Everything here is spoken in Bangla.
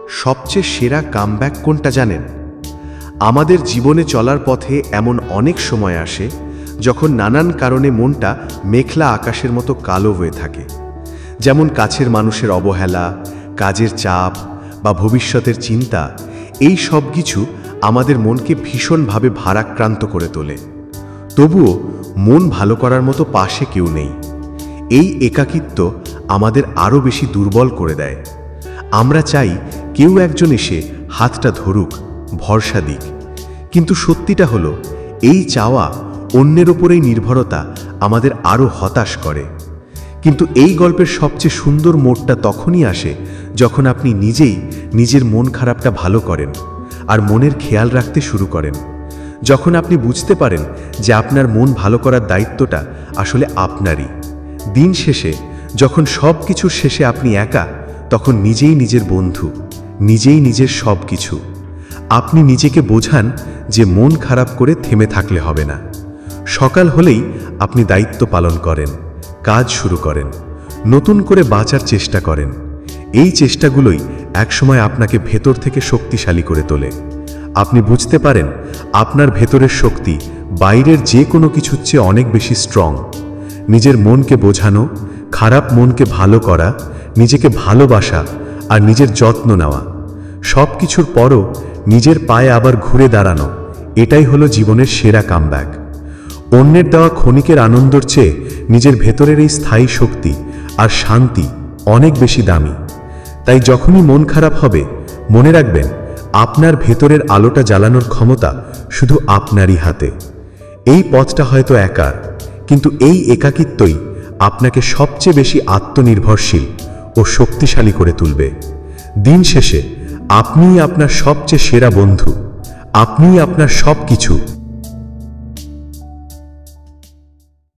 সবচেয়ে সেরা কামব্যাক কোনটা জানেন? আমাদের জীবনে চলার পথে এমন অনেক সময় আসে যখন নানান কারণে মনটা মেঘলা আকাশের মতো কালো হয়ে থাকে। যেমন কাছের মানুষের অবহেলা, কাজের চাপ বা ভবিষ্যতের চিন্তা, এই সব কিছু আমাদের মনকে ভীষণভাবে ভারাক্রান্ত করে তোলে। তবুও মন ভালো করার মতো পাশে কেউ নেই। এই একাকিত্ব আমাদের আরও বেশি দুর্বল করে দেয়। আমরা চাই কেউ একজন এসে হাতটা ধরুক, ভরসা দিক। কিন্তু সত্যিটা হলো, এই চাওয়া, অন্যের ওপরেই নির্ভরতা আমাদের আরও হতাশ করে। কিন্তু এই গল্পের সবচেয়ে সুন্দর মোড়টা তখনই আসে যখন আপনি নিজেই নিজের মন খারাপটা ভালো করেন আর মনের খেয়াল রাখতে শুরু করেন। যখন আপনি বুঝতে পারেন যে আপনার মন ভালো করার দায়িত্বটা আসলে আপনারই। দিন শেষে যখন সব কিছুর শেষে আপনি একা, তখন নিজেই নিজের বন্ধু, নিজেই নিজের সব কিছু। আপনি নিজেকে বোঝান যে মন খারাপ করে থেমে থাকলে হবে না। সকাল হলেই আপনি দায়িত্ব পালন করেন, কাজ শুরু করেন, নতুন করে বাঁচার চেষ্টা করেন। এই চেষ্টাগুলোই একসময় আপনাকে ভেতর থেকে শক্তিশালী করে তোলে। আপনি বুঝতে পারেন আপনার ভেতরের শক্তি বাইরের যে কোনো কিছুর চেয়ে অনেক বেশি স্ট্রং। নিজের মনকে বোঝানো, খারাপ মনকে ভালো করা, নিজেকে ভালোবাসা আর নিজের যত্ন নেওয়া, সব কিছুর পরও নিজের পায়ে আবার ঘুরে দাঁড়ানো, এটাই হলো জীবনের সেরা কামব্যাক। অন্যের দেওয়া ক্ষণিকের আনন্দর চেয়ে নিজের ভেতরের এই স্থায়ী শক্তি আর শান্তি অনেক বেশি দামি। তাই যখনই মন খারাপ হবে, মনে রাখবেন আপনার ভেতরের আলোটা জ্বালানোর ক্ষমতা শুধু আপনারই হাতে। এই পথটা হয়তো একার, কিন্তু এই একাকিত্বই আপনাকে সবচেয়ে বেশি আত্মনির্ভরশীল ও শক্তিশালী করে তুলবে। দিন শেষে আপনিই আপনার সবচেয়ে সেরা বন্ধু, আপনিই আপনার সব কিছু।